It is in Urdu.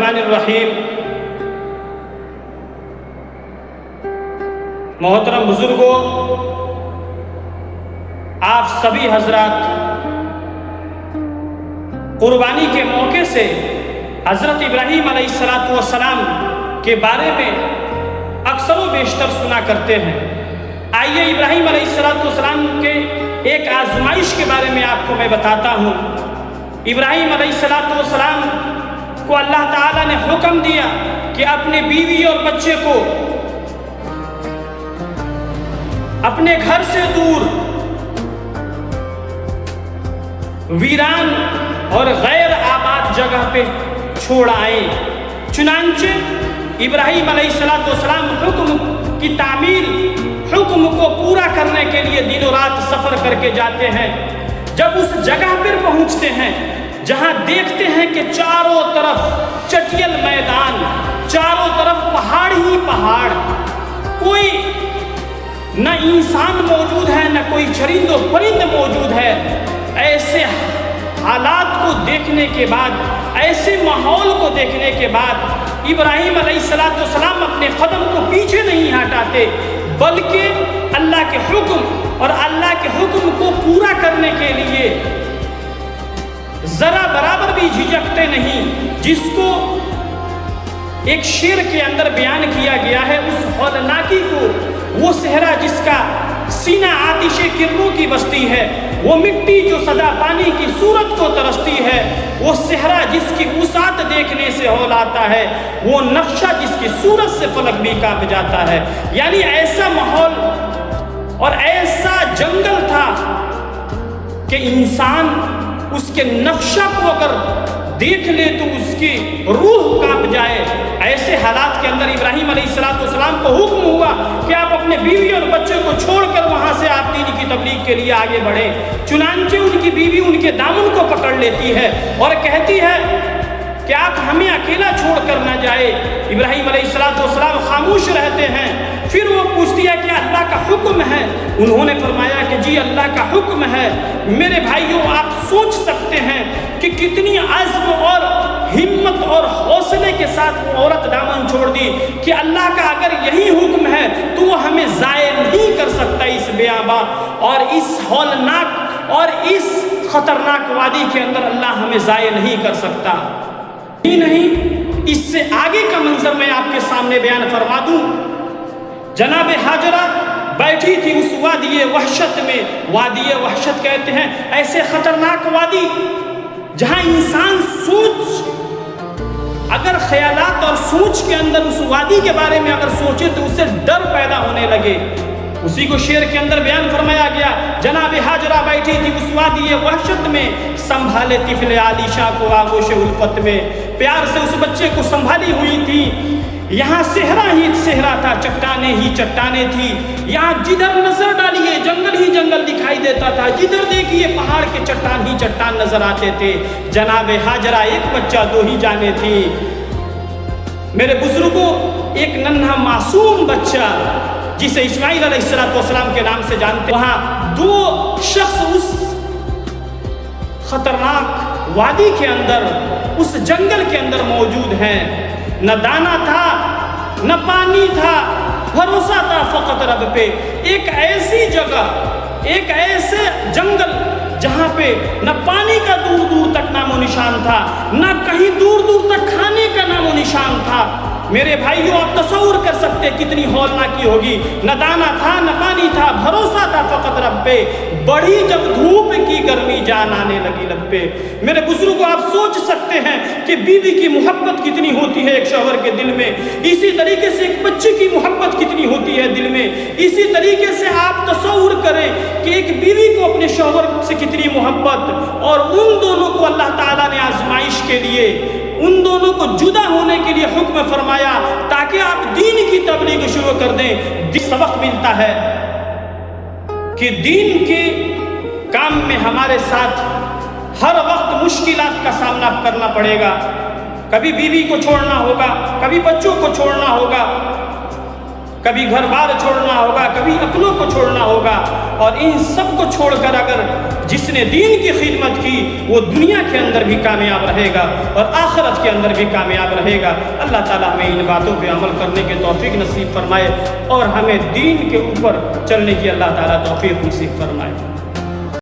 الرحمن الرحیم۔ محترم بزرگوں، آپ سبھی حضرات قربانی کے موقع سے حضرت ابراہیم علیہ السلام کے بارے میں اکثر و بیشتر سنا کرتے ہیں۔ آئیے ابراہیم علیہ السلام کے ایک آزمائش کے بارے میں آپ کو میں بتاتا ہوں۔ ابراہیم علیہ السلام کو اللہ تعالیٰ نے حکم دیا کہ اپنے بیوی اور بچے کو اپنے گھر سے دور ویران اور غیر آباد جگہ پہ چھوڑ آئے۔ چنانچہ ابراہیم علیہ السلام حکم کی تعمیل، حکم کو پورا کرنے کے لیے دن و رات سفر کر کے جاتے ہیں۔ جب اس جگہ پر پہنچتے ہیں جہاں دیکھتے ہیں کہ چاروں طرف چٹیل میدان، چاروں طرف پہاڑ ہی پہاڑ، کوئی نہ انسان موجود ہے، نہ کوئی چرند و پرند موجود ہے۔ ایسے حالات کو دیکھنے کے بعد، ایسے ماحول کو دیکھنے کے بعد ابراہیم علیہ السلام اپنے قدم کو پیچھے نہیں ہٹاتے، بلکہ اللہ کے حکم اور اللہ کے حکم کو پورا کرنے کے لیے ذرا برابر بھی جھجکتے نہیں۔ جس کو ایک شعر کے اندر بیان کیا گیا ہے، اس ہولناکی کو، وہ صحرا جس کا سینہ آتش کرنوں کی بستی ہے، وہ مٹی جو سدا پانی کی صورت کو ترستی ہے، وہ صحرا جس کی وسعت دیکھنے سے ہولاتا ہے، وہ نقشہ جس کی صورت سے فلک بھی کانپ جاتا ہے۔ یعنی ایسا ماحول اور ایسا جنگل تھا کہ انسان اس کے نقشہ کو اگر دیکھ لے تو اس کی روح کانپ جائے۔ ایسے حالات کے اندر ابراہیم علیہ السلام کو حکم ہوا کہ آپ اپنے بیوی اور بچے کو چھوڑ کر وہاں سے آپ دین کی تبلیغ کے لیے آگے بڑھیں۔ چنانچہ ان کی بیوی ان کے دامن کو پکڑ لیتی ہے اور کہتی ہے کہ آپ ہمیں اکیلا چھوڑ کر نہ جائے۔ ابراہیم علیہ السلام خاموش رہتے ہیں۔ پھر وہ پوچھتی ہے کہ اللہ کا حکم ہے؟ انہوں نے فرمایا کہ جی اللہ کا حکم ہے۔ میرے بھائیوں، آپ سوچ سکتے ہیں کہ کتنی عزم اور ہمت اور حوصلے کے ساتھ وہ عورت دامن چھوڑ دی کہ اللہ کا اگر یہی حکم ہے تو وہ ہمیں ضائع نہیں کر سکتا اس بیاباں اور اس ہولناک اور اس خطرناک وادی کے اندر اللہ ہمیں ضائع نہیں کر سکتا۔ نہیں، اس سے آگے کا منظر میں آپ کے سامنے بیان فرما دوں۔ جناب حاجرہ بیٹھی تھی اس وادی وحشت میں، وادی وحشت کہتے ہیں ایسے خطرناک وادی جہاں انسان اگر خیالات اور سوچ کے اندر اس وادی کے بارے میں اگر سوچے تو اسے ڈر پیدا ہونے لگے۔ اسی کو شعر کے اندر بیان فرمایا گیا، جناب حاجرہ بیٹھی تھی اس وادی وحشت میں، سنبھالے طفل عالیشا کو آغوش الفت میں، پیار سے اس بچے کو سنبھالی ہوئی تھی۔ یہاں صحرا ہی صحرا تھا، چٹانیں ہی چٹانیں تھی، یہاں جدھر نظر ڈالیے جنگل ہی جنگل دکھائی دیتا تھا، جدھر دیکھیے پہاڑ کے چٹان ہی چٹان نظر آتے تھے۔ جناب حاجرہ ایک بچہ دو ہی جانیں تھی۔ میرے بزرگوں، ایک ننھا معصوم بچہ جسے اسماعیل علیہ السلام کے نام سے جانتے، وہاں دو شخص اس خطرناک وادی کے اندر، اس جنگل کے اندر موجود ہیں۔ نہ دانا تھا، نہ پانی تھا، بھروسہ تھا فقط رب پہ۔ ایک ایسی جگہ، ایک ایسے جنگل جہاں پہ نہ پانی کا دور دور تک نام و نشان تھا، نہ کہیں دور دور تک کھانے کا نام و نشان تھا۔ میرے بھائیوں، آپ تصور کر سکتے کتنی ہولناکی ہوگی۔ نہ دانا تھا، نہ پانی تھا، بھروسہ تھا فقط رب پہ۔ بڑھی جب دھوپ کی گرمی جان آنے لگی لب پہ۔ میرے بزرگوں، آپ سوچ سکتے ہیں کہ بیوی کی محبت کتنی ہوتی ہے ایک شوہر کے دل میں، اسی طریقے سے ایک بچے کی محبت کتنی ہوتی ہے دل میں۔ اسی طریقے سے آپ تصور کریں کہ ایک بیوی کو اپنے شوہر سے کتنی محبت، اور ان دونوں کو اللہ تعالیٰ نے آزمائش کے لیے، ان دونوں کو جدا ہونے کے لیے حکم فرمایا تاکہ آپ دین کی تبلیغ شروع کر دیں۔ سبق ملتا ہے کہ دین کے کام میں ہمارے ساتھ ہر وقت مشکلات کا سامنا کرنا پڑے گا۔ کبھی بیوی کو چھوڑنا ہوگا، کبھی بچوں کو چھوڑنا ہوگا، کبھی گھر بار چھوڑنا ہوگا، کبھی اپنوں کو چھوڑنا ہوگا، اور ان سب کو چھوڑ کر اگر جس نے دین کی خدمت کی وہ دنیا کے اندر بھی کامیاب رہے گا اور آخرت کے اندر بھی کامیاب رہے گا۔ اللہ تعالیٰ ہمیں ان باتوں پہ عمل کرنے کی توفیق نصیب فرمائے اور ہمیں دین کے اوپر چلنے کی اللہ تعالیٰ توفیق نصیب فرمائے۔